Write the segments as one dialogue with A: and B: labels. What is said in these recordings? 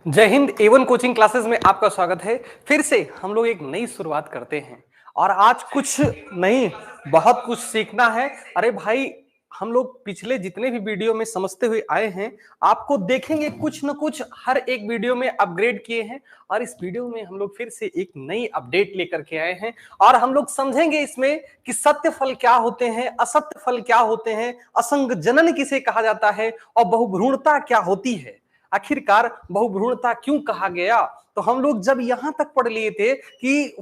A: जय Hind. A1 coaching classes में आपका स्वागत है। फिर से हम लोग एक नई शुरुआत करते हैं और आज कुछ नहीं, बहुत कुछ सीखना है। अरे भाई, हम लोग पिछले जितने भी वीडियो में समझते हुए आए हैं, आपको देखेंगे कुछ न कुछ हर एक वीडियो में अपग्रेड किए हैं और इस वीडियो में हम लोग फिर से एक नई अपडेट लेकर के आए हैं और हम लोग समझेंगे इसमें कि सत्य फल क्या होते हैं, असत्य फल क्या होते हैं, असंग जनन किसे कहा जाता है और बहुभ्रूणता क्या होती है। आखिरकार बहुभ्रूणता क्यों कहा गया? तो हम लोग जब यहां तक पढ़ लिए थे कि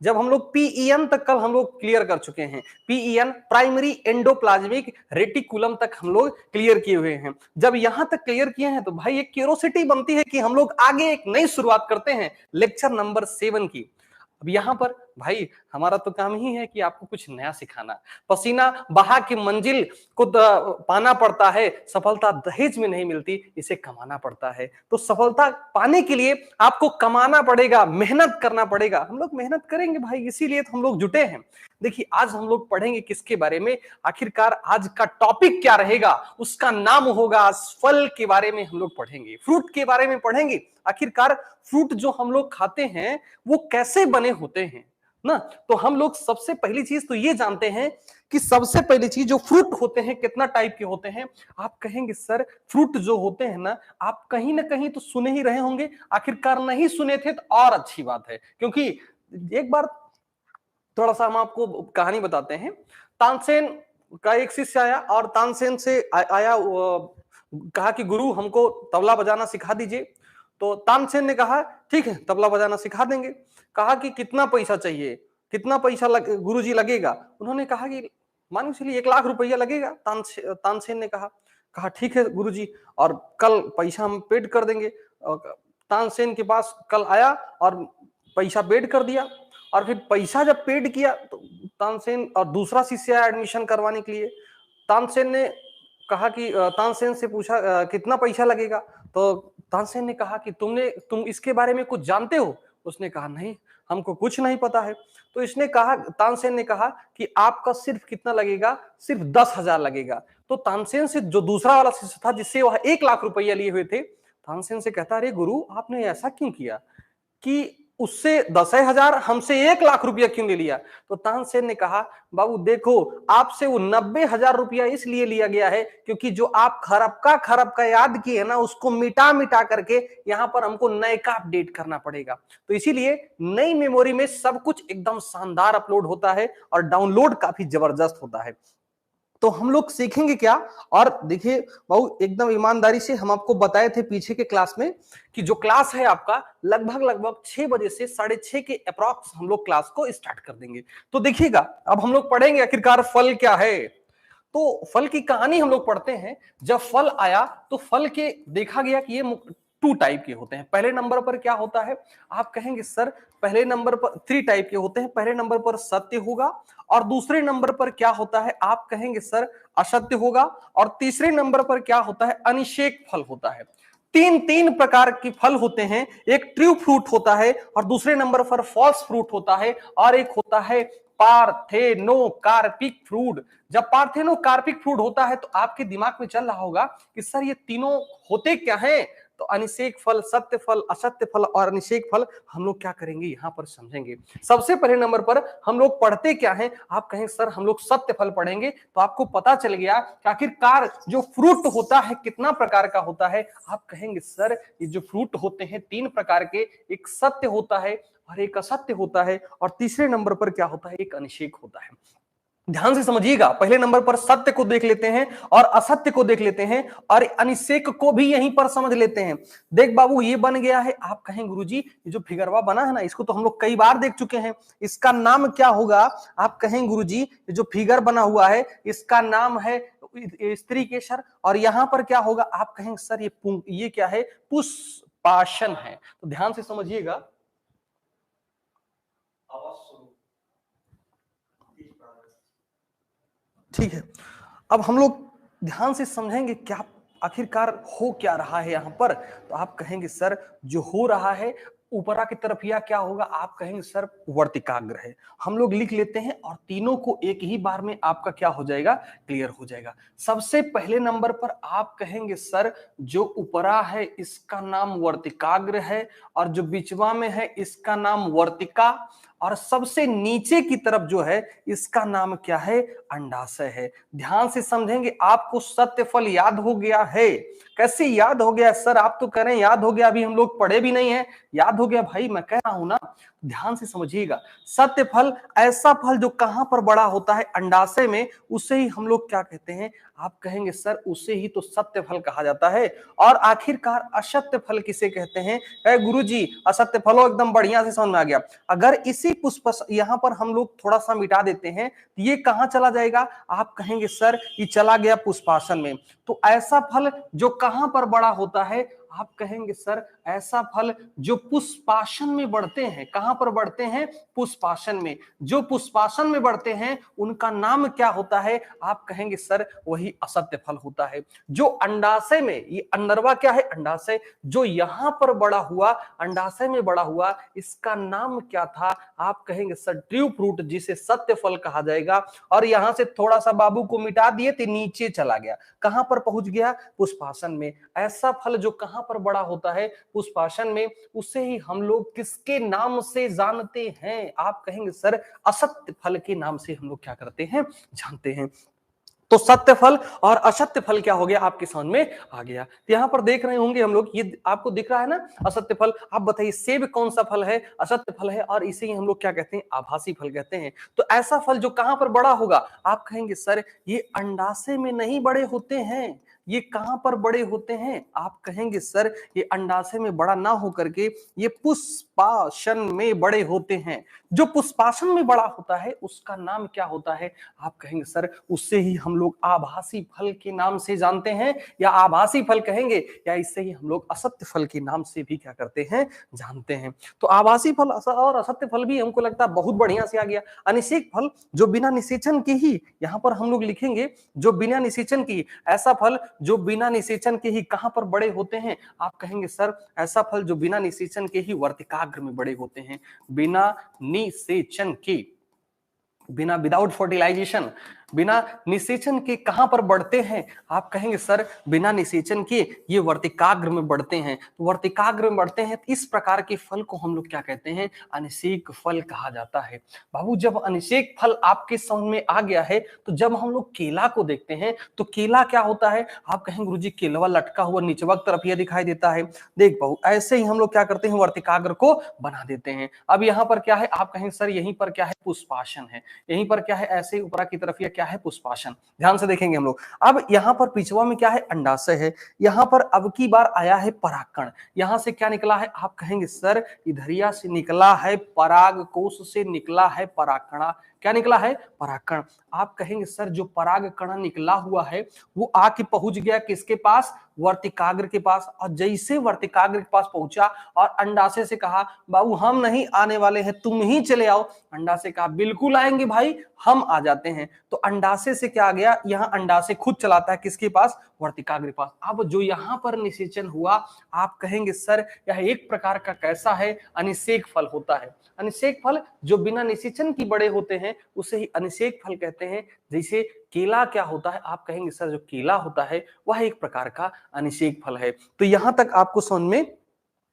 A: जब हम लोग पीईएन तक कल हम लोग क्लियर कर चुके हैं। पीईएन प्राइमरी एंडोप्लाज्मिक रेटिकुलम तक हम लोग क्लियर किए हुए हैं। जब यहां तक क्लियर किए हैं तो भाई एक क्यूरोसिटी बनती है कि हम लोग आगे एक नई शुरुआत करते हैं लेक्चर नंबर 7 की। अब यहां पर भाई हमारा तो काम ही है कि आपको कुछ नया सिखाना। पसीना बहा के मंजिल को पाना पड़ता है, सफलता दहेज में नहीं मिलती, इसे कमाना पड़ता है। तो सफलता पाने के लिए आपको कमाना पड़ेगा, मेहनत करना पड़ेगा। हम लोग मेहनत करेंगे भाई, इसीलिए तो हम लोग जुटे हैं। देखिए आज हम लोग पढ़ेंगे किसके बारे में, आखिरकार आज का टॉपिक क्या रहेगा, उसका नाम होगा फल के बारे में हम लोग पढ़ेंगे, फ्रूट के बारे में पढ़ेंगे। आखिरकार फ्रूट जो हम लोग खाते हैं वो कैसे बने होते हैं ना। तो हम लोग सबसे पहली चीज तो ये जानते हैं कि सबसे पहली चीज जो फ्रूट होते हैं कितना टाइप के होते हैं। आप कहेंगे सर फ्रूट जो होते हैं ना, आप कहीं ना कहीं तो सुने ही रहे होंगे। आखिरकार नहीं सुने थे तो और अच्छी बात है, क्योंकि एक बार थोड़ा सा हम आपको कहानी बताते हैं। तानसेन का एक शिष्य आया और तानसेन से आया कहा कि गुरु हमको तबला बजाना सिखा दीजिए। तो तानसेन ने कहा ठीक है तबला बजाना सिखा देंगे। कहा कि कितना पैसा चाहिए, कितना पैसा गुरुजी लगेगा। उन्होंने कहा कि मान के चलिए 1 लाख रुपया लगेगा। तानसेन ने कहा कहा ठीक है गुरुजी, और कल पैसा हम पेड कर देंगे। तानसेन के पास कल आया और पैसा पेड कर दिया। और फिर पैसा जब पेड किया तो तानसेन और दूसरा शिष्य आया एडमिशन करवाने के लिए। तानसेन ने कहा कि तानसेन से पूछा कितना पैसा लगेगा। तो तानसेन ने कहा कि तुम इसके बारे में कुछ जानते हो? उसने कहा नहीं, हमको कुछ नहीं पता है। तो इसने कहा, तानसेन ने कहा कि आपका सिर्फ कितना लगेगा, सिर्फ 10,000 लगेगा। तो तानसेन से जो दूसरा वाला शिष्य था जिससे वह 1 लाख रुपया लिए हुए थे, तानसेन से कहता अरे गुरु आपने ऐसा क्यों किया कि उससे 10,000 हमसे 1 लाख रुपया क्यों ले लिया? तो तानसेन ने कहा बाबू देखो, आपसे वो 90,000 रुपया इसलिए लिया गया है क्योंकि जो आप खरब का याद किए ना उसको मिटा मिटा करके यहाँ पर हमको नए का अपडेट करना पड़ेगा। तो इसीलिए नई मेमोरी में सब कुछ एकदम शानदार अपलोड होता है और डाउनलोड काफी जबरदस्त होता है। तो हम लोग सीखेंगे क्या? और देखिए बहुत एकदम ईमानदारी से हम आपको बताए थे पीछे के क्लास में कि जो क्लास है आपका लगभग 6 बजे से 6:30 के अप्रॉक्स हम लोग क्लास को स्टार्ट कर देंगे। तो देखिएगा अब हम लोग पढ़ेंगे आखिरकार फल क्या है। तो फल की कहानी हम लोग पढ़ते हैं। जब फल आया तो फल के देखा गया कि ये 2 टाइप के होते हैं। पहले नंबर पर क्या होता है? आप कहेंगे सर पहले नंबर पर 3 टाइप के होते हैं। पहले नंबर पर सत्य होगा और दूसरे नंबर पर क्या होता है? आप कहेंगे सर असत्य होगा और तीसरे नंबर पर क्या होता है? अनिषेक फल होता है। तीन प्रकार के फल होते हैं। एक ट्रू फ्रूट होता है और दूसरे नंबर पर फॉल्स फ्रूट होता है और एक होता है पार्थेनो कार्पिक फ्रूट। जब पार्थेनो कार्पिक फ्रूट होता है तो आपके दिमाग में चल रहा होगा कि सर ये तीनों होते क्या हैं? तो अनिषेक फल, सत्य फल, असत्य फल और अनिषेक फल हम लोग क्या करेंगे यहां पर समझेंगे। सबसे पहले नंबर पर हम लोग पढ़ते क्या हैं? आप कहें सर हम लोग सत्य फल पढ़ेंगे। तो आपको पता चल गया कि आखिरकार जो फ्रूट होता है कितना प्रकार का होता है। आप कहेंगे सर ये जो फ्रूट होते हैं 3 प्रकार के, एक सत्य होता है और एक असत्य होता है और तीसरे नंबर पर क्या होता है? एक अनिषेक होता है। ध्यान से समझिएगा, पहले नंबर पर सत्य को देख लेते हैं और असत्य को देख लेते हैं और अनिषेक को भी यहीं पर समझ लेते हैं। देख बाबू ये बन गया है। आप कहें गुरुजी ये जो फिगरवा बना है ना इसको तो हम लोग कई बार देख चुके हैं, इसका नाम क्या होगा? आप कहें गुरुजी ये जो फिगर बना हुआ है इसका नाम है स्त्री केसर। और यहां पर क्या होगा? आप कहेंगे सर ये क्या है? पुष्पासन है। तो ध्यान से समझिएगा। ठीक है, अब हम लोग ध्यान से समझेंगे क्या आखिरकार हो क्या रहा है यहां पर। तो आप कहेंगे सर जो हो रहा है ऊपरा की तरफ यह क्या होगा, आप कहेंगे सर वर्तिकाग्र है। हम लोग लिख लेते हैं और तीनों को एक ही बार में आपका क्या हो जाएगा, क्लियर हो जाएगा। सबसे पहले नंबर पर आप कहेंगे सर जो ऊपरा है इसका नाम वर्तिकाग्र है, और जो बीचवा में है इसका नाम वर्तिका, और सबसे नीचे की तरफ जो है इसका नाम क्या है, अंडाशय है। ध्यान से समझेंगे, आपको सत्यफल याद हो गया है। कैसे याद हो गया सर, आप तो कह रहे हैं याद हो गया, अभी हम लोग पढ़े भी नहीं है, याद हो गया भाई, मैं कह रहा हूं ना। ध्यान से समझिएगा, सत्य फल ऐसा फल जो कहां पर बड़ा होता है, अंडाशय में, उसे ही हम लोग क्या कहते हैं, आप कहेंगे सर उसे ही तो सत्य फल कहा जाता है। और आखिरकार असत्य फल किसे कहते हैं, गुरुजी असत्य फलो, एकदम बढ़िया से समझ में आ गया। अगर इसी पुष्प यहां पर हम लोग थोड़ा सा मिटा देते हैं तो ये कहां चला जाएगा, आप कहेंगे सर ये चला गया पुष्पासन में। तो ऐसा फल जो कहां पर बड़ा होता है, आप कहेंगे सर ऐसा फल जो पुष्पासन में बढ़ते हैं। कहां पर बढ़ते हैं, पुष्पासन में। जो पुष्पासन में बढ़ते हैं उनका नाम क्या होता है, आप कहेंगे सर वही असत्य फल होता है। जो अंडाशय में, ये अंडरवा क्या है, अंडाशय, जो यहां पर बड़ा हुआ, अंडाशय में बड़ा हुआ, इसका नाम क्या था, आप कहेंगे सर ट्रू फ्रूट, जिसे सत्य फल कहा जाएगा। और यहां से थोड़ा सा बाबू को मिटा दिए तो नीचे चला गया, कहां पर पहुंच गया, पुष्पासन में। ऐसा फल जो कहां पर बड़ा होता है, पुष्पासन में, उसे ही हम लोग किसके नाम से जानते हैं, आप कहेंगे सर असत्य फल के नाम से हम लोग क्या करते हैं, जानते हैं। तो सत्य फल और असत्य फल क्या हो गया, आपके समझ में आ गया। तो यहां पर देख रहे होंगे हम लोग, ये आपको दिख रहा है ना असत्य फल। आप बताइए सेब कौन सा फल है, असत्य फल है, और इसे ही हम लोग क्या कहते हैं, आभासी फल कहते हैं। तो ऐसा फल जो कहां पर बड़ा होगा, आप कहेंगे सर ये अंडाशय में नहीं बड़े होते हैं, ये कहां पर बड़े होते हैं, आप कहेंगे सर ये अंडाशय में बड़ा ना होकर के ये पुष्पासन में बड़े होते हैं। जो पुष्पासन में बड़ा होता है उसका नाम क्या होता है, आप कहेंगे सर उससे ही हम लोग आभासी फल के नाम से जानते हैं, या आभासी फल कहेंगे, या इससे ही हम लोग असत्य फल के नाम से भी क्या करते हैं, जानते हैं। तो आभासी फल और असत्य फल भी हमको लगता है बहुत बढ़िया से आ गया। अनिषेक फल जो बिना निषेचन के ही, यहां पर हम लोग लिखेंगे जो बिना निषेचन की, ऐसा फल जो बिना निषेचन के ही कहां पर बड़े होते हैं, आप कहेंगे सर ऐसा फल जो बिना निषेचन के ही वर्तिकाग्र में बड़े होते हैं। बिना निषेचन के, बिना विदाउट फर्टिलाइजेशन, बिना निषेचन के कहां पर बढ़ते हैं, आप कहेंगे सर बिना निषेचन के ये वर्तिकाग्र में बढ़ते हैं। तो वर्तिकाग्र में बढ़ते हैं, इस प्रकार के फल को हम लोग क्या कहते हैं, अनिषेक फल कहा जाता है। बाबू जब अनिषेक फल आपके समझ में आ गया है, तो जब हम लोग केला को देखते हैं तो केला क्या होता है, आप कहेंगे गुरुजी केलवा लटका हुआ निचवा तरफ यह दिखाई देता है। देख बहु ऐसे ही हम लोग क्या करते हैं, वर्तिकाग्र को बना देते हैं। अब यहाँ पर क्या है, आप कहेंगे सर यहीं पर क्या है, पुष्पासन है, यहीं पर क्या है, ऐसे ऊपर की तरफ यह क्या है, पुष्पासन। ध्यान से देखेंगे हम लोग। अब यहाँ पर पिछवा में क्या है, अंडाशय है। यहाँ पर अब की बार आया है परागकण। यहाँ से क्या निकला है, आप कहेंगे सर इधरिया से निकला है, पराग कोश से निकला है परागकणा। क्या निकला है, परागकण। आप कहेंगे सर जो परागकण निकला हुआ है वो आके पहुंच गया किसके पास, वर्तिकाग्र के पास। और जैसे वर्तिकाग्र के पास पहुंचा और अंडाशय से कहा बाबू हम नहीं आने वाले हैं, तुम ही चले आओ। अंडाशय कहा बिल्कुल आएंगे भाई, हम आ जाते हैं। तो अंडाशय से क्या आ गया, यहाँ अंडाशय खुद चलाता है किसके पास, वर्तिकाग्र के पास। अब जो यहाँ पर निषेचन हुआ, आप कहेंगे सर यह एक प्रकार का कैसा है, अनिषेक फल होता है। अनिषेक फल जो बिना निषेचन की बड़े होते हैं उसे ही अनिषेक फल कहते हैं। जैसे केला क्या होता है, आप कहेंगे सर जो केला होता है वह एक प्रकार का अनिषेक फल है। तो यहां तक आपको समझ में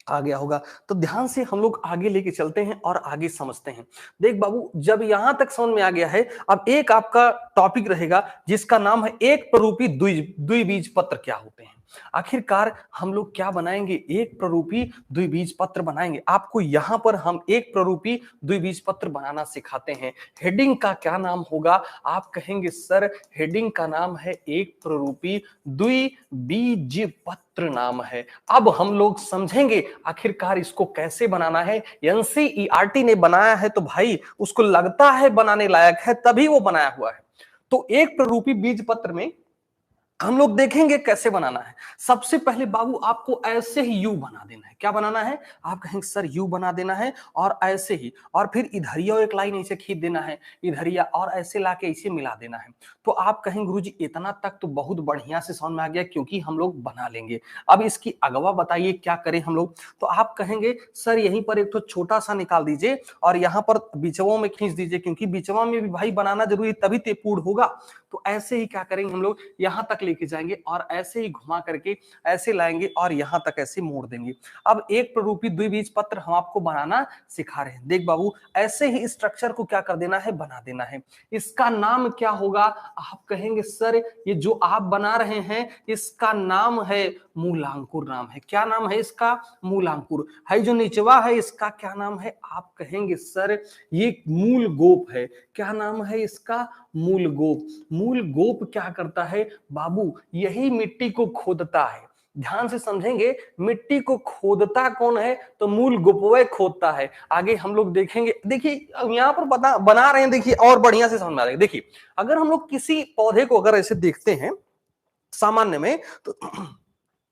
A: आ गया होगा। तो ध्यान से हम लोग आगे लेके चलते हैं और आगे समझते हैं। देख बाबू जब यहां तक समझ में आ गया है, अब एक आपका टॉपिक रहेगा जिसका नाम है एक प्ररूपी द्विबीज पत्र क्या होते हैं। आखिरकार हम लोग क्या बनाएंगे, एक प्ररूपी द्विबीज पत्र बनाएंगे। आपको यहां पर हम एक प्ररूपी द्विबीज पत्र बनाना सिखाते हैं। हेडिंग का क्या नाम होगा, आप कहेंगे सर हेडिंग का नाम है एक प्ररूपी द्विबीज पत्र नाम है। अब हम लोग समझेंगे आखिरकार इसको कैसे बनाना है। एनसीईआरटी ने बनाया है तो भाई उसको लगता है बनाने लायक है, तभी वो बनाया हुआ है। तो एक प्ररूपी बीज पत्र में हम लोग देखेंगे कैसे बनाना है। सबसे पहले बाबू आपको ऐसे ही यू बना देना है। क्या बनाना है? आप कहेंगे सर यू बना देना है और ऐसे ही, और फिर इधरिया एक लाइन ऐसे खींच देना है, इधरिया, और ऐसे लाके इसे मिला देना है। तो आप कहेंगे गुरुजी इतना तक तो बहुत बढ़िया से समझ में आ गया, क्योंकि हम लोग बना लेंगे। अब इसकी अगवा बताइए क्या करें हम लोग? तो आप कहेंगे सर यहीं पर एक तो छोटा सा निकाल दीजिए और यहाँ पर बीचवा में खींच दीजिए, क्योंकि बीचवा में भी भाई बनाना जरूरी, तभी ते पूर्ण होगा। तो ऐसे ही क्या करेंगे हम लोग, यहाँ तक लेके जाएंगे और ऐसे ही घुमा करके ऐसे लाएंगे और यहाँ तक ऐसे मोड़ देंगे। अब एक प्ररूपी द्विबीज पत्र हम आपको बनाना सिखा रहे हैं। देख बाबू, ऐसे ही स्ट्रक्चर को क्या कर देना है, बना देना है। इसका नाम क्या होगा? आप कहेंगे सर ये जो आप बना रहे हैं इसका नाम है मूलांकुर नाम है। क्या नाम है इसका? मूलांकुर है। जो निचवा है इसका क्या नाम है? आप कहेंगे सर ये मूल गोप है। क्या नाम है इसका? मूल गोप। मूल गोप क्या करता है बाबू? यही मिट्टी को खोदता है। ध्यान से समझेंगे, मिट्टी को खोदता कौन है? तो मूल गोपवय खोदता है। आगे हम लोग देखेंगे। देखिए यहाँ पर बना रहे हैं, देखिए और बढ़िया से समझ में आ रहा है। देखिए अगर हम लोग किसी पौधे को अगर ऐसे देखते हैं सामान्य में, तो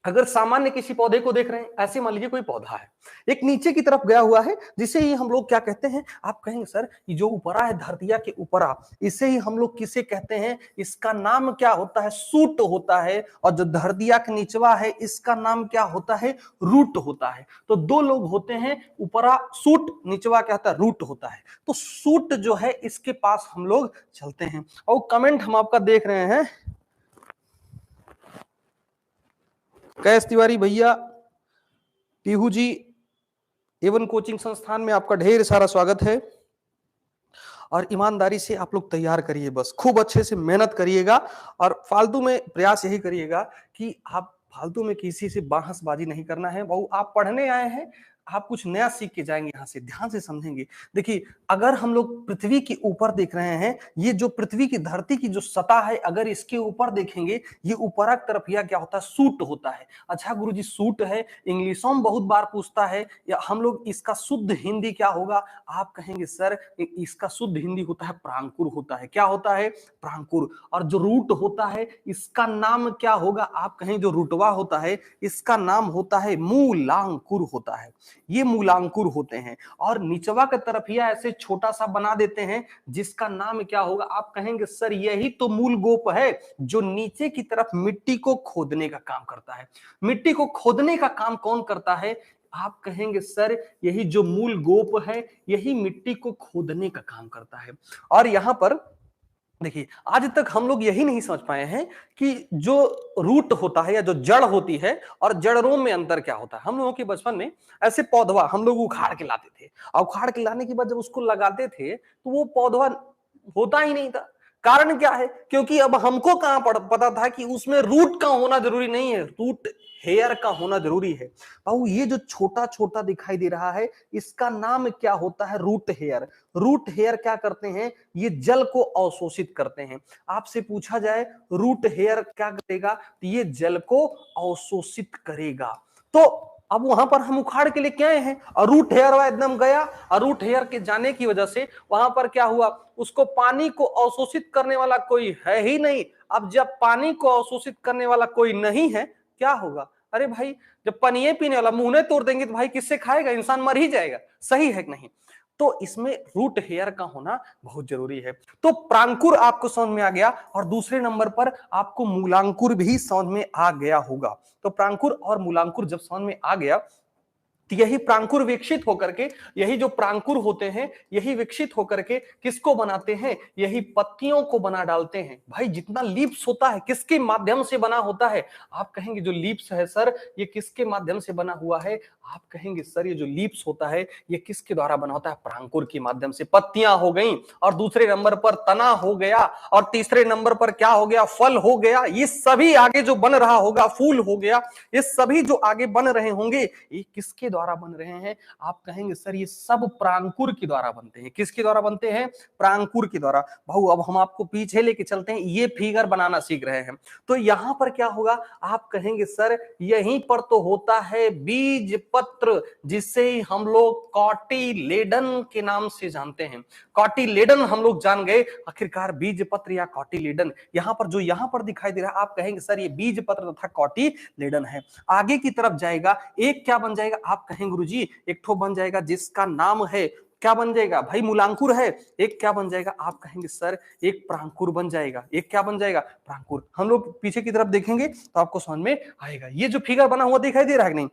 A: अगर सामान्य किसी पौधे को देख रहे हैं, ऐसे मान लीजिए कोई पौधा है, एक नीचे की तरफ गया हुआ है, जिसे ही हम लोग क्या कहते हैं? आप कहेंगे सर ये जो ऊपरा है, धरतिया के ऊपरा, इसे ही हम लोग किसे कहते हैं? इसका नाम क्या होता है? सूट होता है। और जो धरतिया के नीचवा है इसका नाम क्या होता है? रूट होता है। तो दो लोग होते हैं, ऊपरा सूट, नीचवा क्या होता है? रूट होता है। तो सूट जो है इसके पास हम लोग चलते हैं। और कमेंट हम आपका देख रहे हैं, कैश तिवारी भैया, पीहू जी, एवन कोचिंग संस्थान में आपका ढेर सारा स्वागत है। और ईमानदारी से आप लोग तैयार करिए, बस खूब अच्छे से मेहनत करिएगा और फालतू में प्रयास यही करिएगा कि आप फालतू में किसी से बहसबाजी नहीं करना है। बहु आप पढ़ने आए हैं, आप कुछ नया सीख के जाएंगे। यहाँ से ध्यान से समझेंगे। देखिए अगर हम लोग पृथ्वी के ऊपर देख रहे हैं, ये जो पृथ्वी की धरती की जो सतह है, अगर इसके ऊपर देखेंगे, ये ऊपरक तरफ यह क्या होता है? सूट होता है। अच्छा गुरुजी सूट है, इंग्लिशों में बहुत बार पूछता है, या हम लोग इसका शुद्ध हिंदी क्या होगा? आप कहेंगे सर इसका शुद्ध हिंदी होता है प्रांकुर होता है। क्या होता है? प्रांकुर। और जो रूट होता है इसका नाम क्या होगा? आप कहें जो रूटवा होता है इसका नाम होता है मूलांकुर होता है। ये मूलांकुर होते हैं। और निचवा की तरफ ही ऐसे छोटा सा बना देते हैं, जिसका नाम क्या होगा? आप कहेंगे सर यही तो मूल गोप है, जो नीचे की तरफ मिट्टी को खोदने का काम करता है। मिट्टी को खोदने का काम कौन करता है? आप कहेंगे सर यही जो मूल गोप है, यही मिट्टी को खोदने का काम करता है। और यहां पर देखिए आज तक हम लोग यही नहीं समझ पाए हैं कि जो रूट होता है या जो जड़ होती है और जड़ों में अंतर क्या होता है। हम लोगों के बचपन में ऐसे पौधवा हम लोग उखाड़ के लाते थे, और उखाड़ के लाने के बाद जब उसको लगाते थे तो वो पौधवा होता ही नहीं था। कारण क्या है? क्योंकि अब हमको कहां पता था कि उसमें रूट का होना जरूरी नहीं है, रूट हेयर का होना जरूरी है। बाबू ये जो छोटा छोटा दिखाई दे रहा है इसका नाम क्या होता है? Root hair. रूट हेयर क्या करते हैं? ये जल को अवशोषित करते हैं। आपसे पूछा जाए रूट हेयर क्या करेगा, तो ये जल को अवशोषित करेगा। तो अब वहां पर हम उखाड़ के लेके आए हैं और रूट हेयर एकदम गया, और रूट हेयर के जाने की वजह से वहां पर क्या हुआ? उसको पानी को अवशोषित करने वाला कोई है ही नहीं। अब जब पानी को अवशोषित करने वाला कोई नहीं है, क्या होगा? अरे भाई जब पानी पीने वाला मुंह तोड़ देंगे तो भाई किससे खाएगा? इंसान मर ही जाएगा। सही है कि नहीं? तो इसमें रूट हेयर का होना बहुत जरूरी है। तो प्रांकुर आपको समझ में आ गया, और दूसरे नंबर पर आपको मूलांकुर भी समझ में आ गया होगा। तो प्रांकुर और मूलांकुर जब समझ में आ गया, तो यही प्रांकुर विकसित होकर के, यही जो प्रांकुर होते हैं यही विकसित होकर के किसको बनाते हैं? यही पत्तियों को बना डालते हैं। भाई जितना लीप्स होता है किसके माध्यम से बना होता है? आप कहेंगे जो लीप्स है सर ये किसके माध्यम से बना हुआ है? आप कहेंगे सर ये जो लीप्स होता है ये किसके द्वारा बना होता है? प्रांकुर के माध्यम से। पत्तियां हो गई, और दूसरे नंबर पर तना हो गया, और तीसरे नंबर पर क्या हो गया? फल हो गया। ये सभी आगे जो बन रहा होगा, फूल हो गया, ये सभी जो आगे बन रहे होंगे ये किसके द्वारा बन रहे हैं? आप कहेंगे सर ये सब प्रांकुर के द्वारा बनते हैं। किसके द्वारा बनते हैं? प्रांकुर के द्वारा। भाऊ अब हम आपको पीछे लेके चलते हैं, ये फिगर बनाना सीख रहे हैं। तो यहां पर क्या होगा? आप कहेंगे सर यहीं पर तो होता है बीज पत्र, जिसे हम लोग कॉटिलेडन के नाम से जानते हैं। कॉटिलेडन हम लोग जान गए, आखिरकार बीज पत्र या कॉटिलेडन। यहां पर जो यहां पर दिखाई दे रहा है, आप कहेंगे सर ये बीज पत्र तथा कॉटिलेडन है। आगे की तरफ जाएगा, एक क्या बन जाएगा? आप कहेंगे गुरुजी एक ठो बन जाएगा जिसका नाम है, क्या बन जाएगा भाई? मूलांकुर है। एक क्या बन जाएगा? आप कहेंगे सर एक प्रांकुर बन जाएगा। एक क्या बन जाएगा? प्रांकुर। हम लोग पीछे की तरफ देखेंगे तो आपको समझ में आएगा। ये जो फिगर बना हुआ दिखाई दे रहा है कि नहीं?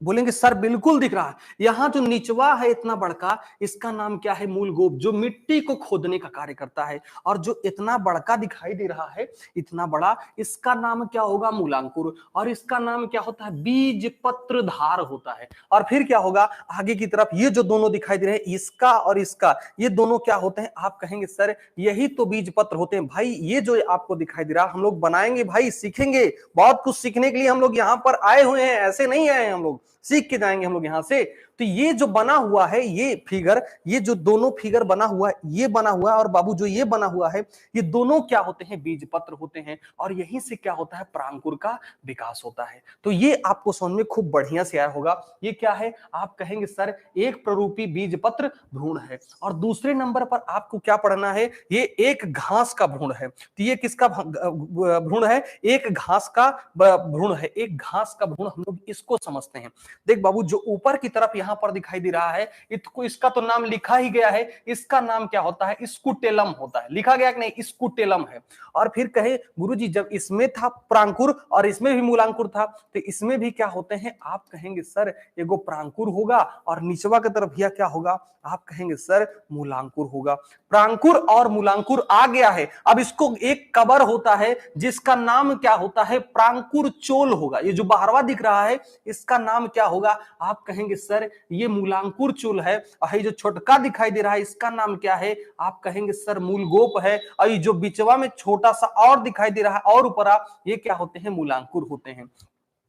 A: बोलेंगे सर बिल्कुल दिख रहा है। यहां जो निचवा है इतना बड़का, इसका नाम क्या है? मूलगोप, जो मिट्टी को खोदने का कार्य करता है। और जो इतना बड़का दिखाई दे रहा है, इतना बड़ा, इसका नाम क्या होगा? मूलांकुर। और इसका नाम क्या होता है? बीज पत्रधार होता है। और फिर क्या होगा आगे की तरफ? ये जो दोनों दिखाई दे रहे हैं, इसका और इसका, ये दोनों क्या होते हैं? आप कहेंगे सर यही तो बीज पत्र होते हैं। भाई ये जो आपको दिखाई दे रहा, हम लोग बनाएंगे भाई, सीखेंगे, बहुत कुछ सीखने के लिए हम लोग यहाँ पर आए हुए हैं, ऐसे नहीं आए हैं हम लोग, सीख के जाएंगे हम लोग यहां से। तो ये जो बना हुआ है, ये फिगर, ये जो दोनों फिगर बना हुआ है, ये बना हुआ है, और बाबू जो ये बना हुआ है, ये दोनों क्या होते हैं? बीज पत्र होते हैं। और यहीं से क्या होता है? प्रांकुर का विकास होता है। तो ये आपको समझ में खूब बढ़िया से आया होगा। ये क्या है? आप कहेंगे सर एक प्ररूपी बीज पत्र भ्रूण है। और दूसरे नंबर पर आपको क्या पढ़ना है? ये एक घास का भ्रूण है। तो ये किसका भ्रूण है? एक घास का भ्रूण है। एक घास का भ्रूण, हम लोग इसको समझते हैं। देख बाबू जो ऊपर की तरफ यहां पर दिखाई दे रहा है, इसका तो नाम लिखा ही गया है। इसका नाम क्या होता है? स्कूटेलम होता है। लिखा गया कि नहीं? स्कूटेलम है। और फिर कहे गुरुजी जब इसमें था प्रांकुर और इसमें भी मूलांकुर था, तो इसमें भी क्या होते हैं? आप कहेंगे सर एगो प्रांकुर होगा और निचवा की तरफ यह क्या होगा? आप कहेंगे सर मूलांकुर होगा। प्रांकुर और मूलांकुर आ गया है। अब इसको एक कवर होता है जिसका नाम क्या होता है? प्रांकुर चोल होगा। ये जो बाहरवा दिख रहा है, इसका नाम क्या होगा? आप कहेंगे सर ये मूलांकुर चूल है। और ये जो छोटका दिखाई दे रहा है, इसका नाम क्या है? आप कहेंगे सर मूलगोप है। और ये जो बिचवा में छोटा सा और दिखाई दे रहा है और ऊपर, ये क्या होते हैं? मूलांकुर होते हैं।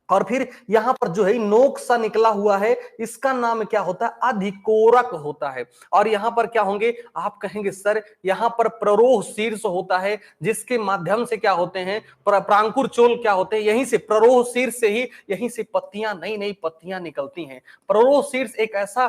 A: और फिर यहां पर जो है नोक सा निकला हुआ है, इसका नाम क्या होता है? अधिकोरक होता है। और यहां पर क्या होंगे? आप कहेंगे सर यहां पर प्ररोह शीर्ष होता है, जिसके माध्यम से क्या होते हैं? प्रांकुर चोल क्या होते हैं? यहीं से प्ररोह शीर्ष से ही, यहीं से पत्तियां, नई नई पत्तियां निकलती हैं। प्ररोह शीर्ष एक ऐसा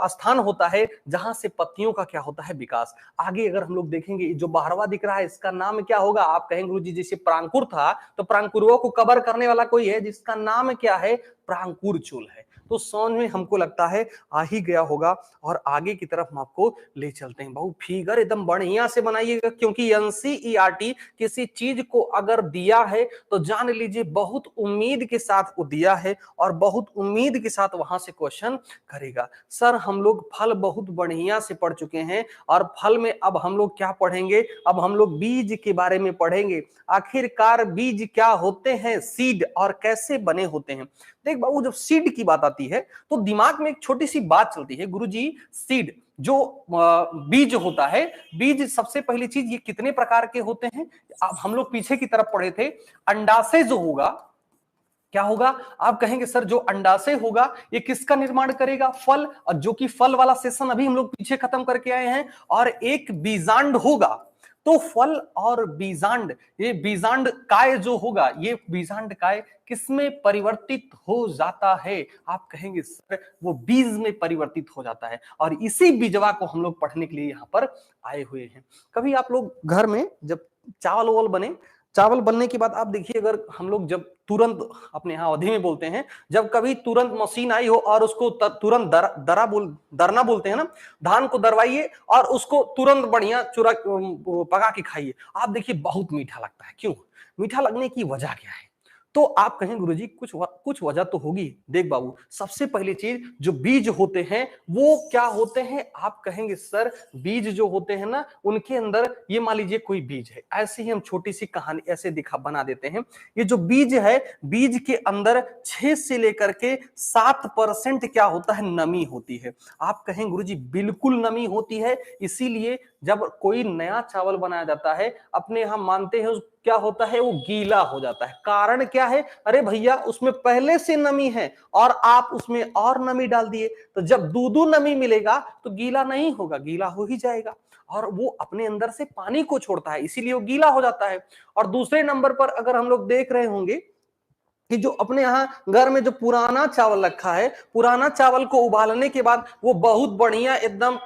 A: स्थान होता है जहां से पत्तियों का क्या होता है? विकास। आगे अगर हम लोग देखेंगे, जो बाहरवा दिख रहा है, इसका नाम क्या होगा? आप कहेंगे गुरुजी जैसे प्रांकुर था, तो प्रांकुरों को कवर करने वाला कोई है जिसका नाम क्या है? प्रांकुर चूल है। तो समझ में हमको लगता है आ ही गया होगा। और आगे की तरफ हम आपको ले चलते हैं। बहुत फिगर एकदम बढ़िया से बनाइएगा, क्योंकि एनसीईआरटी किसी चीज को अगर दिया है तो जान लीजिए बहुत उम्मीद के साथ वो दिया है और बहुत उम्मीद के साथ वहां से क्वेश्चन करेगा। सर हम लोग फल बहुत बढ़िया से पढ़ चुके हैं, और फल में अब हम लोग क्या पढ़ेंगे? अब हम लोग बीज के बारे में पढ़ेंगे। आखिरकार बीज क्या होते हैं? सीड। और कैसे बने होते हैं? देख बाबू जब सीड की बात आती है तो दिमाग में एक छोटी सी बात चलती है, गुरुजी सीड जो बीज होता है, बीज सबसे पहली चीज ये कितने प्रकार के होते हैं? अब हम लोग पीछे की तरफ पढ़े थे। अंडाशय जो होगा, क्या होगा? आप कहेंगे सर जो अंडाशय होगा ये किसका निर्माण करेगा? फल। और जो कि फल वाला सेशन अभी हम लोग पीछे खत्म करके आए हैं। और एक बीजांड होगा। तो फल और बीजांड, ये बीजांड काय जो होगा, ये बीजांड काय किसमें परिवर्तित हो जाता है? आप कहेंगे सर वो बीज में परिवर्तित हो जाता है। और इसी बीजवा को हम लोग पढ़ने के लिए यहाँ पर आए हुए हैं। कभी आप लोग घर में जब चावल वावल बने, चावल बनने के बाद आप देखिए, अगर हम लोग जब तुरंत, अपने यहाँ अवधि में बोलते हैं, जब कभी तुरंत मशीन आई हो और उसको तुरंत दरना बोलते हैं ना, धान को दरवाइए और उसको तुरंत बढ़िया चूरा पका के खाइए, आप देखिए बहुत मीठा लगता है। क्यों मीठा लगने की वजह क्या है? तो आप कहें गुरुजी कुछ वजह तो होगी। देख बाबू सबसे पहली चीज, जो बीज होते हैं वो क्या होते हैं? आप कहेंगे सर बीज जो होते हैं ना, उनके अंदर ये मान लीजिए कोई बीज है, ऐसे ही हम छोटी सी कहानी ऐसे बना देते हैं। ये जो बीज है, बीज के अंदर 6 से लेकर के 7% क्या होता है? नमी होती है। आप कहें गुरुजी बिल्कुल नमी होती है, इसीलिए जब कोई नया चावल बनाया जाता है अपने यहाँ मानते हैं क्या होता है, वो गीला हो जाता है। कारण क्या है, अरे भैया उसमें पहले से नमी है और आप उसमें और नमी डाल दिए, तो जब दूधू नमी मिलेगा तो गीला नहीं होगा, गीला हो ही जाएगा और वो अपने अंदर से पानी को छोड़ता है, इसीलिए वो गीला हो जाता है। और दूसरे नंबर पर अगर हम लोग देख रहे होंगे कि जो अपने यहाँ घर में जो पुराना चावल रखा है, पुराना चावल को उबालने के बाद वो बहुत बढ़िया एकदम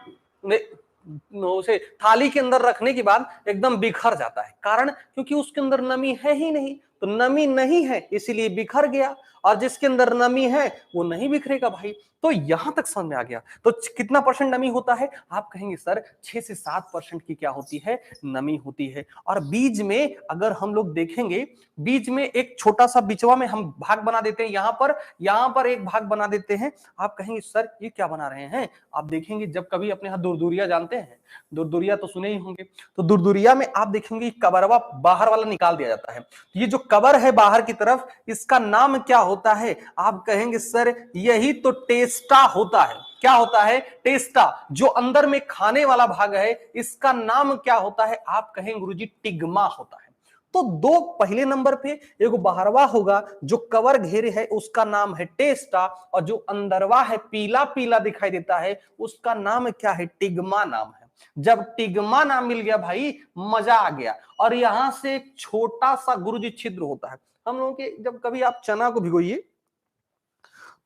A: उसे थाली के अंदर रखने के बाद एकदम बिखर जाता है। कारण क्योंकि उसके अंदर नमी है ही नहीं, तो नमी नहीं है इसीलिए बिखर गया, और जिसके अंदर नमी है वो नहीं बिखरेगा भाई। तो यहां तक समझ में आ गया। तो कितना परसेंट नमी होता है, आप कहेंगे सर 6 से 7% की क्या होती है, नमी होती है। और बीज में अगर हम लोग देखेंगे, बीज में एक छोटा सा बिचवा में हम भाग बना देते हैं, यहां पर एक भाग बना देते हैं। आप कहेंगे सर ये क्या बना रहे हैं, आप देखेंगे जब कभी अपने यहाँ दुरदुरिया जानते हैं, दुरदुरिया तो सुने ही होंगे, तो दुरदुरिया में आप देखेंगे कबरवा बाहर वाला निकाल दिया जाता है। ये जो कबर है बाहर की तरफ, इसका नाम क्या होता है, आप कहेंगे सर यही तो टेस्टा होता है। क्या होता है, टेस्टा। जो अंदर में खाने वाला भाग है इसका नाम क्या होता है, आप कहेंगे गुरुजी टिग्मा होता है। तो दो पहले नंबर पे एगो बाहरवा होगा जो कवर घेरे है उसका नाम है टेस्टा, और जो अंदरवा है पीला पीला दिखाई देता है उसका नाम क्या है, टिग्मा नाम है। जब टिग्मा नाम मिल गया भाई मजा आ गया। और यहां से एक छोटा सा गुरुजी छिद्र होता है। हम लोगों के जब कभी आप चना को भिगोइए,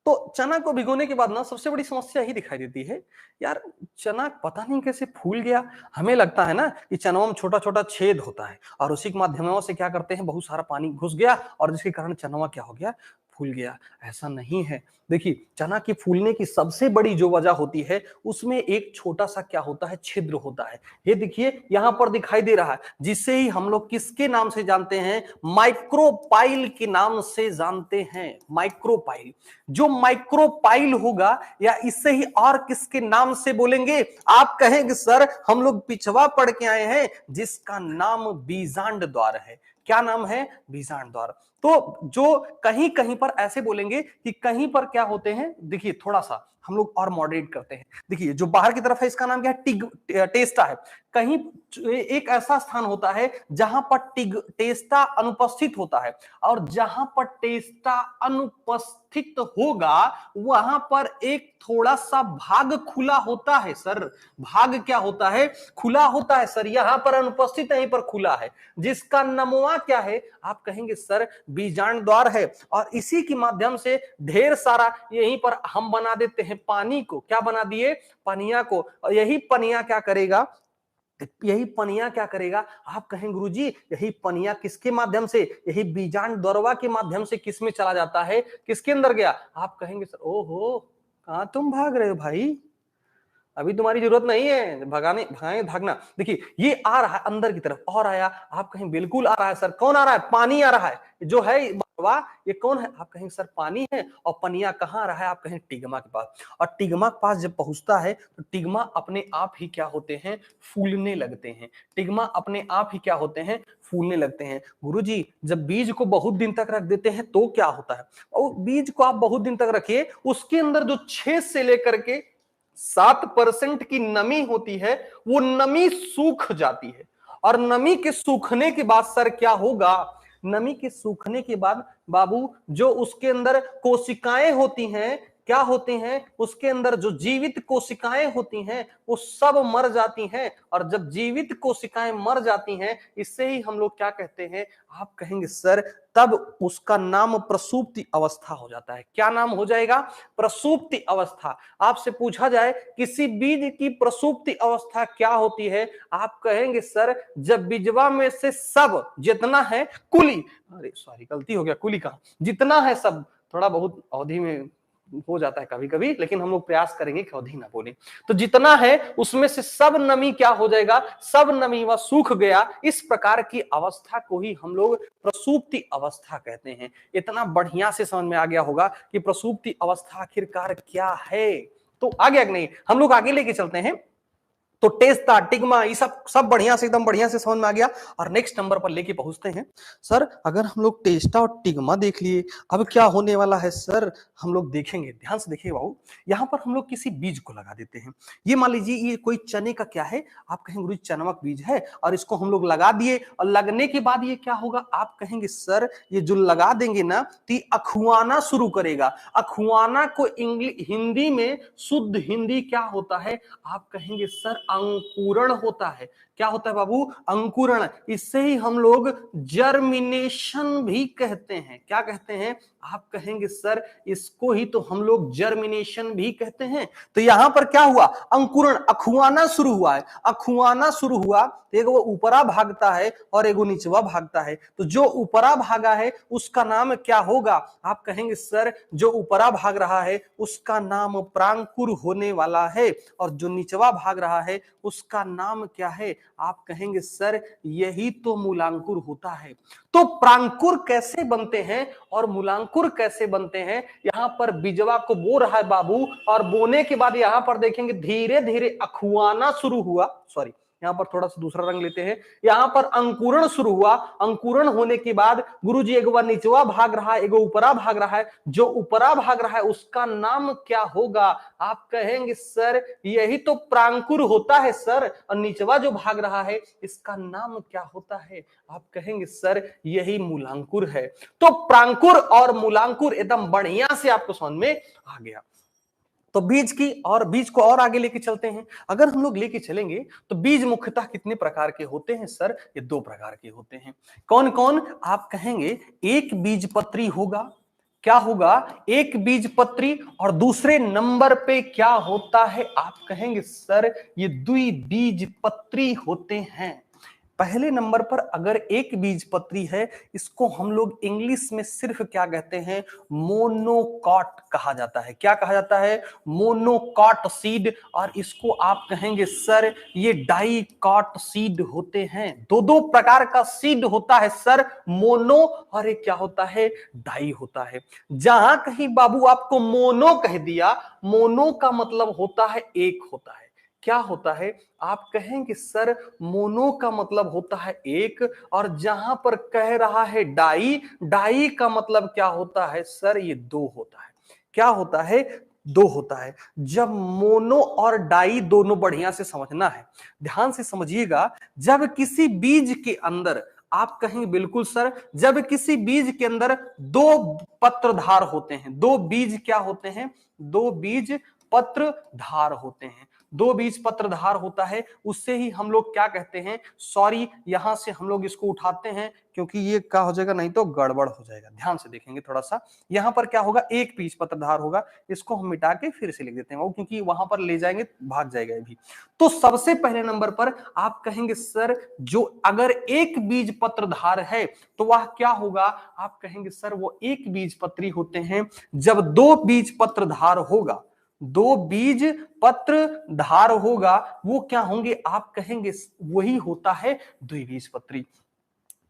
A: तो चना को भिगोने के बाद ना सबसे बड़ी समस्या ही दिखाई देती है, यार चना पता नहीं कैसे फूल गया। हमें लगता है ना कि चनवा में छोटा छोटा छेद होता है और उसी के माध्यमों से क्या करते हैं, बहुत सारा पानी घुस गया और जिसके कारण चनवा क्या हो गया, फूल गया। ऐसा नहीं है। देखिए चना की फूलने की सबसे बड़ी जो वजह होती है उसमें एक छोटा सा क्या होता है, छिद्र होता है। ये देखिए यहां पर दिखाई दे रहा है, जिससे ही हम लोग किसके नाम से जानते हैं, माइक्रोपाइल के नाम से जानते हैं। माइक्रोपाइल, जो माइक्रोपाइल होगा या इससे ही और किसके नाम से बोलेंगे, आप कहेंगे सर हम लोग पिछवा पढ़ के आए हैं जिसका नाम बीजांड द्वार है। क्या नाम है, बीजांड द्वार। तो जो कहीं कहीं पर ऐसे बोलेंगे कि कहीं पर क्या होते हैं, देखिए थोड़ा सा हम लोग और मॉडरेट करते हैं। देखिए जो बाहर की तरफ है इसका नाम क्या है, टेस्टा है। कहीं एक ऐसा स्थान होता है जहां पर टेस्टा अनुपस्थित होता है, और जहां पर टेस्टा अनुपस्थित होगा वहां पर एक थोड़ा सा भाग खुला होता है। सर भाग क्या होता है, खुला होता है सर। यहां पर अनुपस्थित है, यहीं पर खुला है, जिसका नमवा क्या है, आप कहेंगे सर बीजांड द्वार है। और इसी के माध्यम से ढेर सारा यहीं पर हम बना देते हैं पानी को, क्या बना दिए, पनिया को। और यही पनिया क्या करेगा, यही पनिया क्या करेगा, आप कहें गुरुजी यही पनिया किसके माध्यम से, यही बीजांड द्वारवा के माध्यम से किस में चला जाता है, किसके अंदर गया, आप कहेंगे सर ओहो कहां तुम भाग रहे हो भाई, अभी तुम्हारी जरूरत नहीं है भागना। देखिए ये आ रहा है अंदर की तरफ और आया, आप कहें बिल्कुल आ रहा है सर। कौन आ रहा है, पानी आ रहा है, जो है वाह ये कौन है, आप कहें सर पानी है। और पनिया कहाँ आ रहा है, आप कहें टिग्मा के पास। और टिग्मा के पास जब पहुंचता है तो टिग्मा अपने आप ही क्या होते हैं, फूलने लगते हैं। टिग्मा अपने आप ही क्या होते हैं, फूलने लगते हैं। गुरुजी जब बीज को बहुत दिन तक रख देते हैं तो क्या होता है, और बीज को आप बहुत दिन तक रखिए, उसके अंदर जो 6 से लेकर के 7% की नमी होती है वो नमी सूख जाती है। और नमी के सूखने के बाद सर क्या होगा, नमी के सूखने के बाद बाबू जो उसके अंदर कोशिकाएं होती हैं, क्या होती हैं, उसके अंदर जो जीवित कोशिकाएं होती हैं वो सब मर जाती हैं। और जब जीवित कोशिकाएं मर जाती हैं इससे ही हम लोग क्या कहते हैं, आप कहेंगे सर तब उसका नाम प्रसुप्ति अवस्था हो जाता है। क्या नाम हो जाएगा, प्रसुप्ति अवस्था। आपसे पूछा जाए किसी बीज की प्रसुप्ति अवस्था क्या होती है, आप कहेंगे सर जब बीजवा में से सब जितना है कुली, अरे सॉरी गलती हो गया, कुली कहा, जितना है सब, थोड़ा बहुत अवधि में हो जाता है कभी कभी, लेकिन हम लोग प्रयास करेंगे कि अवधि ना बोले। तो जितना है उसमें से सब नमी क्या हो जाएगा, सब नमी वह सूख गया। इस प्रकार की अवस्था को ही हम लोग प्रसुप्ति अवस्था कहते हैं। इतना बढ़िया से समझ में आ गया होगा कि प्रसुप्ति अवस्था आखिरकार क्या है। तो आगे नहीं, हम लोग आगे लेके चलते हैं। तो टेस्टा, टिग्मा, ये सब बढ़िया से एकदम बढ़िया से समझ में आ गया। और नेक्स्ट नंबर पर लेके पहुंचते हैं। सर अगर हम लोग टेस्टा और टिग्मा देख लिए, अब क्या होने वाला है सर, हम लोग देखेंगे, ध्यान से देखिए बाबू। यहाँ पर हम लोग किसी बीज को लगा देते हैं। ये मान लीजिए ये कोई चने का क्या है, आप कहेंगे गुरु चनमक बीज है, और इसको हम लोग लगा दिए, और लगने के बाद ये क्या होगा, आप कहेंगे सर ये जो लगा देंगे ना तो ये अखुआना शुरू करेगा। अखुआना को हिंदी में शुद्ध हिंदी क्या होता है, आप कहेंगे सर अंकुरण होता है। क्या होता है बाबू, अंकुरण। इससे ही हम लोग जर्मिनेशन भी कहते हैं। क्या कहते हैं, आप कहेंगे सर इसको ही तो हम लोग जर्मिनेशन भी कहते हैं। तो यहां पर क्या हुआ, अंकुरण, अखुआना शुरू हुआ है। अखुआना शुरू हुआ तो एगो ऊपरा भागता है और एगो निचवा भागता है। तो जो ऊपरा भागा है उसका नाम क्या होगा, आप कहेंगे सर जो ऊपरा भाग रहा है उसका नाम प्रांकुर होने वाला है, और जो निचवा भाग रहा है उसका नाम क्या है, आप कहेंगे सर यही तो मूलांकुर होता है। तो प्रांकुर कैसे बनते हैं और मूलांकुर कैसे बनते हैं, यहां पर बीजवा को बो रहा है बाबू, और बोने के बाद यहां पर देखेंगे धीरे धीरे अखुआना शुरू हुआ। सॉरी, यहां पर थोड़ा सा दूसरा रंग लेते हैं। यहां पर अंकुरण शुरू हुआ। अंकुरण होने के बाद गुरुजी एगो निचवा भाग रहा है, एगो ऊपरा भाग रहा है। जो ऊपरा भाग रहा है उसका नाम क्या होगा, आप कहेंगे सर यही तो प्रांकुर होता है सर, और निचवा जो भाग रहा है इसका नाम क्या होता है, आप कहेंगे सर यही मूलांकुर है। तो प्रांकुर और मूलांकुर एकदम बढ़िया से आपको समझ में आ गया। तो बीज को और आगे लेके चलते हैं। अगर हम लोग लेके चलेंगे तो बीज मुख्यतः कितने प्रकार के होते हैं सर, ये दो प्रकार के होते हैं। कौन कौन, आप कहेंगे एक बीजपत्री होगा। क्या होगा, एक बीजपत्री, और दूसरे नंबर पे क्या होता है, आप कहेंगे सर ये द्विबीजपत्री होते हैं। पहले नंबर पर अगर एक बीजपत्री है, इसको हम लोग इंग्लिश में सिर्फ क्या कहते हैं, मोनोकॉट कहा जाता है। क्या कहा जाता है, मोनोकॉट सीड। और इसको आप कहेंगे सर ये डाइकॉट सीड होते हैं। दो दो प्रकार का सीड होता है सर, मोनो और एक क्या होता है, डाई होता है। जहां कहीं बाबू आपको मोनो कह दिया, मोनो का मतलब होता है एक होता है। क्या होता है, आप कहेंगे सर मोनो का मतलब होता है एक, और जहां पर कह रहा है डाई, डाई का मतलब क्या होता है सर, ये दो होता है। क्या होता है, दो होता है। जब मोनो और डाई दोनों बढ़िया से समझना है, ध्यान से समझिएगा। जब किसी बीज के अंदर, आप कहेंगे बिल्कुल सर, जब किसी बीज के अंदर दो पत्रधार होते हैं, दो बीज क्या होते हैं, दो बीज पत्रधार होते हैं, दो बीज पत्रधार होता है, उससे ही हम लोग क्या कहते हैं, सॉरी यहां से हम लोग इसको उठाते हैं क्योंकि ये क्या हो जाएगा, नहीं तो गड़बड़ हो जाएगा। ध्यान से देखेंगे थोड़ा सा, यहां पर क्या होगा, एक बीज पत्रधार होगा, इसको हम मिटा के फिर से लिख देते हैं क्योंकि वहां पर ले जाएंगे भाग जाएगा ये भी। तो सबसे पहले नंबर पर आप कहेंगे सर जो अगर एक बीज पत्रधार है तो वह क्या होगा, आप कहेंगे सर वो एक बीज पत्री होते हैं। जब दो बीज पत्रधार होगा, दो बीज पत्र धार होगा, वो क्या होंगे, आप कहेंगे वही होता है द्विबीजपत्री।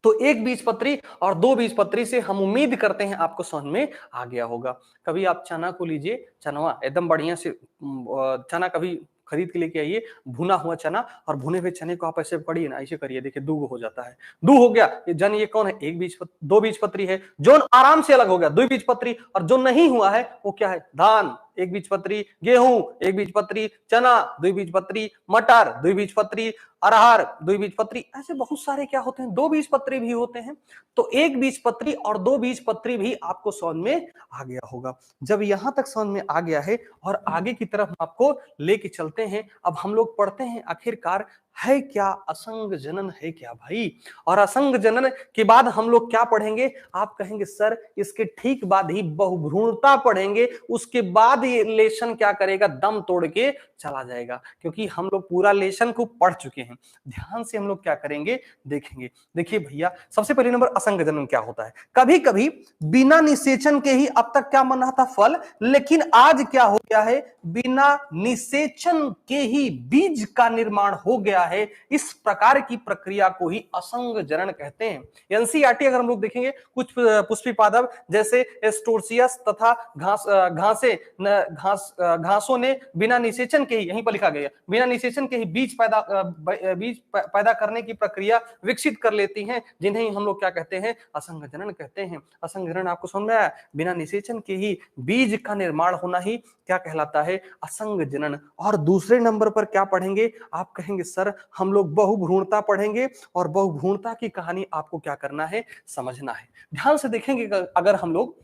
A: तो एक बीजपत्री और दो बीजपत्री से हम उम्मीद करते हैं आपको समझ में आ गया होगा। कभी आप चना को लीजिए, चनवा एकदम बढ़िया से चना कभी खरीद के लेके आइए, भुना हुआ चना, और भुने हुए चने को आप ऐसे पकड़िए ना, ऐसे करिए, देखिए दो हो जाता है। दो हो गया, ये जन ये कौन है, एक बीज दो बीजपत्री है, जो आराम से अलग हो गया द्विबीजपत्री। और जो नहीं हुआ है वो क्या है, धान एक बीजपत्री, गेहूं एक बीजपत्री, चना द्विबीजपत्री, मटर द्विबीजपत्री, अरहर द्विबीजपत्री, ऐसे बहुत सारे क्या होते हैं, दो बीजपत्री भी होते हैं। तो एक बीजपत्री और दो बीजपत्री भी आपको समझ में आ गया होगा। जब यहां तक समझ में आ गया है और आगे की तरफ आपको लेके चलते हैं, अब हम लोग पढ़ते हैं आखिरकार है क्या असंग जनन, है क्या भाई। और असंग जनन के बाद हम लोग क्या पढ़ेंगे, आप कहेंगे सर इसके ठीक बाद ही बहुभ्रूणता पढ़ेंगे, उसके बाद ये लेशन क्या करेगा, दम तोड़ के चला जाएगा, क्योंकि हम लोग पूरा लेशन को पढ़ चुके हैं। ध्यान से हम लोग क्या करेंगे, देखेंगे। देखिए भैया, सबसे पहले नंबर असंग जनन क्या होता है। कभी कभी बिना निषेचन के ही अब तक क्या बन रहा था, फल, लेकिन आज क्या हो गया है, बिना निषेचन के ही बीज का निर्माण हो गया है, इस प्रकार की प्रक्रिया को ही असंग जनन कहते हैं। एनसीईआरटी अगर हम लोग देखेंगे, कुछ पुष्पी पादप जैसे एस्टोर्सियस तथा घासों ने बिना निषेचन के ही, यहीं पर लिखा गया, बिना निषेचन के ही बीज पैदा करने की प्रक्रिया विकसित कर लेती हैं, जिन्हें हम लोग क्या कहते हैं, असंग जनन कहते हैं। असंग जनन आपको समझ में आया? बिना निषेचन के ही बीज का निर्माण होना ही क्या कहलाता है, असंग जनन। और दूसरे नंबर पर क्या पढ़ेंगे आप? कहेंगे सर हम लोग बहुभ्रूणता पढ़ेंगे, और बहुभ्रूणता की कहानी आपको क्या करना है, समझना है। ध्यान से देखेंगे अगर हम लोग,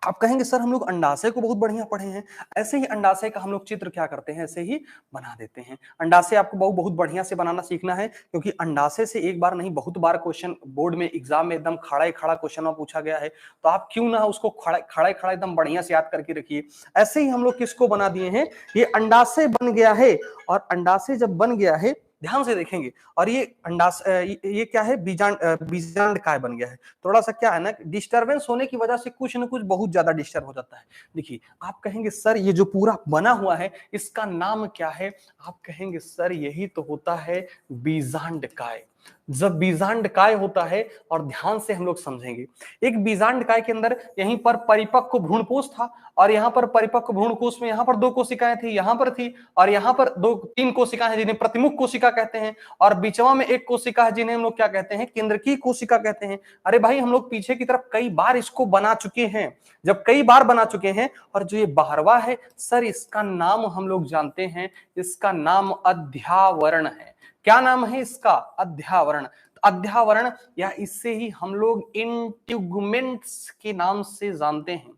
A: आप कहेंगे सर हम लोग अंडाशय को बहुत बढ़िया पढ़े हैं, ऐसे ही अंडाशय का हम लोग चित्र क्या करते हैं, ऐसे ही बना देते हैं। अंडाशय आपको बहुत बढ़िया से बनाना सीखना है, क्योंकि अंडाशय से एक बार नहीं बहुत बार क्वेश्चन बोर्ड में एग्जाम में एकदम खड़ा खड़ा क्वेश्चन पूछा गया है, तो आप क्यों ना उसको खड़ा खड़ा एकदम बढ़िया से याद करके रखिए। ऐसे ही हम लोग किसको बना दिए हैं, ये अंडाशय बन गया है, और अंडाशय जब बन गया है, ध्यान से देखेंगे, और ये अंडाशय ये क्या है, बीजांडकाय बन गया है। थोड़ा सा क्या है ना, डिस्टरबेंस होने की वजह से कुछ न कुछ बहुत ज्यादा डिस्टर्ब हो जाता है। देखिए आप कहेंगे सर ये जो पूरा बना हुआ है इसका नाम क्या है? आप कहेंगे सर यही तो होता है बीजांडकाय। जब बीजांडकाय होता है, और ध्यान से हम लोग समझेंगे, एक बीजांडकाय के अंदर यहीं पर परिपक्व भ्रूणकोश था, और यहाँ पर परिपक्व भ्रूणकोश में यहाँ पर 2 कोशिकाएं थी, यहाँ पर थी, और यहाँ पर 3 कोशिकाएं हैं जिन्हें प्रतिमुख कोशिका कहते हैं, और बीचवा में एक कोशिका है जिन्हें हम लोग क्या कहते हैं, केंद्रकीय कोशिका कहते हैं। अरे भाई हम लोग पीछे की तरफ कई बार इसको बना चुके हैं। जब कई बार बना चुके हैं, और जो ये 12वां है सर इसका नाम हम लोग जानते हैं, इसका नाम अध्यावरण है। क्या नाम है इसका? अध्यावरण। अध्यावरण या इससे ही हम लोग इंट्यूगमेंट्स के नाम से जानते हैं।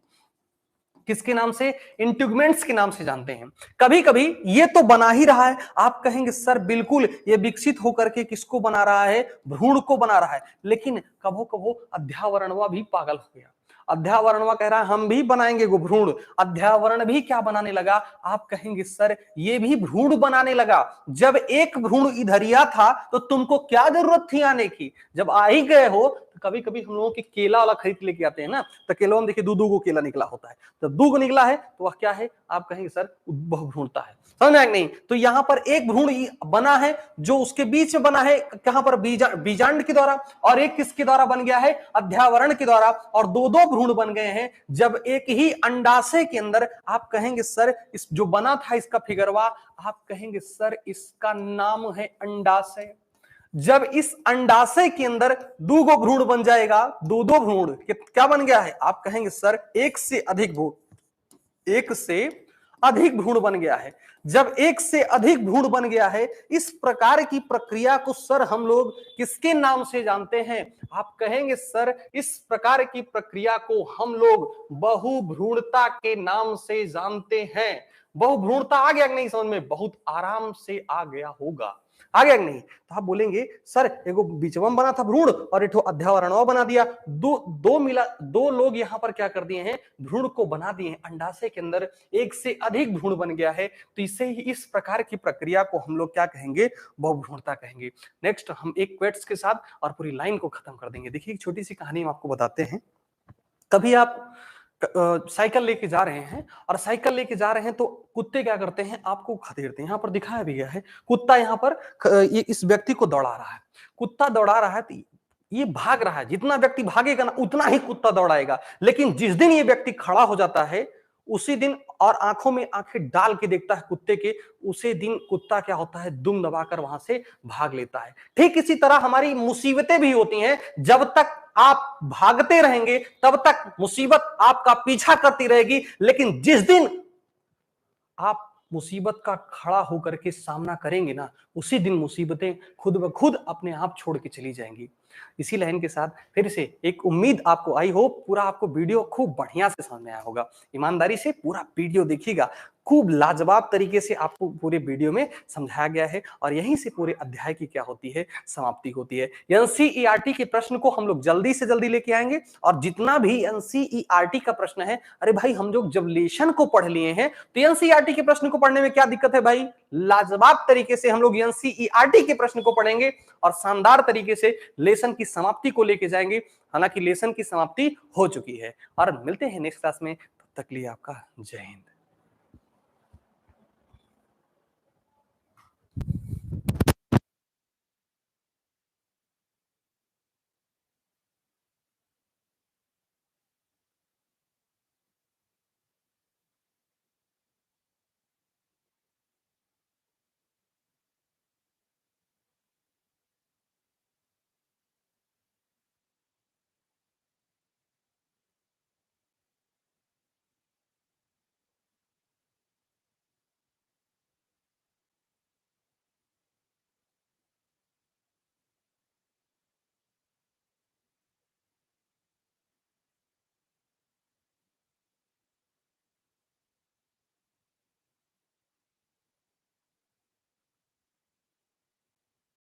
A: किसके नाम से? इंट्यूगमेंट्स के नाम से जानते हैं। कभी कभी ये तो बना ही रहा है, आप कहेंगे सर बिल्कुल ये विकसित होकर के किसको बना रहा है, भ्रूण को बना रहा है, लेकिन कभो कभो अध्यावरणवा भी पागल हो गया। अध्यावरणवा कह रहा है हम भी बनाएंगे वो भ्रूण, अध्यावरण भी क्या बनाने लगा? आप कहेंगे सर ये भी भ्रूण बनाने लगा। जब एक भ्रूण इधरिया था तो तुमको क्या जरूरत थी आने की? जब आ ही गए हो, कभी कभी हम लोगों के केला वाला खरीद लेके आते हैं ना, तो केला में देखिए दो को केला निकला होता है, जब 2 को निकला है तो वह क्या है? आप कहेंगे सर बहुभ्रूणता है। समझ में नहीं? तो यहाँ पर एक भ्रूण बना है जो उसके बीच में बना है, कहां पर? बीजांड के द्वारा, और एक किसके द्वारा बन गया है? अध्यावरण के द्वारा, और 2 भ्रूण बन गए हैं जब एक ही अंडाशय के अंदर। आप कहेंगे सर इस जो बना था इसका फिगरवा, आप कहेंगे सर इसका नाम है अंडाशय। जब इस अंडाशय के अंदर 2 भ्रूण बन जाएगा, 2 भ्रूण क्या बन गया है? आप कहेंगे सर एक से अधिक भ्रूण बन गया है। जब एक से अधिक भ्रूण बन गया है, इस प्रकार की प्रक्रिया को सर हम लोग किसके नाम से जानते हैं? आप कहेंगे सर इस प्रकार की प्रक्रिया को हम लोग बहुभ्रूणता के नाम से जानते हैं। बहुभ्रूणता आ गया कि नहीं समझ में? बहुत आराम से आ गया होगा। आ गया कि नहीं? तो आप बोलेंगे सर एगो बीचवम बना था भ्रूण, और एक अध्यावरणवा बना दिया, दो लोग यहाँ पर क्या कर दिए हैं? भ्रूण को बना दिए हैं। अंडाशय के अंदर एक से अधिक भ्रूण बन गया है, तो इसे ही इस प्रकार की प्रक्रिया को हम लोग क्या कहेंगे? बहुभ्रूणता कहेंगे। नेक्स्ट हम एक क्वेट्स के साथ और पूरी लाइन को खत्म कर देंगे। देखिए एक छोटी सी कहानी हम आपको बताते हैं। कभी आप साइकिल लेके जा रहे हैं, और साइकिल लेके जा रहे हैं तो कुत्ते क्या करते हैं? आपको खदेड़ते हैं। यहाँ पर दिखाया भी गया है, कुत्ता यहाँ पर ये इस व्यक्ति को दौड़ा रहा है। कुत्ता दौड़ा रहा है तो ये भाग रहा है, जितना व्यक्ति भागेगा ना उतना ही कुत्ता दौड़ाएगा। लेकिन जिस दिन ये व्यक्ति खड़ा हो जाता है उसी दिन, और आंखों में आंखें डाल के देखता है कुत्ते के, उसी दिन कुत्ता क्या होता है? दुम दबाकर वहां से भाग लेता है। ठीक इसी तरह हमारी मुसीबतें भी होती हैं। जब तक आप भागते रहेंगे तब तक मुसीबत आपका पीछा करती रहेगी, लेकिन जिस दिन आप मुसीबत का खड़ा होकर के सामना करेंगे ना, उसी दिन मुसीबतें खुद ब खुद अपने आप छोड़ के चली जाएंगी। इसी लाइन के साथ फिर से एक उम्मीद आपको आई हो, पूरा आपको वीडियो खूब बढ़िया से समझ में आया होगा। ईमानदारी से पूरा वीडियो देखिएगा, खूब लाजवाब तरीके से आपको पूरे वीडियो में समझाया गया है, और यहीं से पूरे अध्याय की क्या होती है? समाप्ति होती है। एनसीईआरटी के प्रश्न को हम लोग जल्दी से जल्दी लेके आएंगे, और जितना भी एनसीईआरटी का प्रश्न है, अरे भाई हम लोग जब लेशन को पढ़ लिए हैं तो एनसीईआरटी के प्रश्न को पढ़ने में क्या दिक्कत है भाई? लाजवाब तरीके से हम लोग एनसीईआरटी के प्रश्न को पढ़ेंगे, और शानदार तरीके से लेसन की समाप्ति को लेके जाएंगे। हालांकि लेसन की समाप्ति हो चुकी है, और मिलते हैं नेक्स्ट क्लास में। तब तक लिए आपका जय हिंद।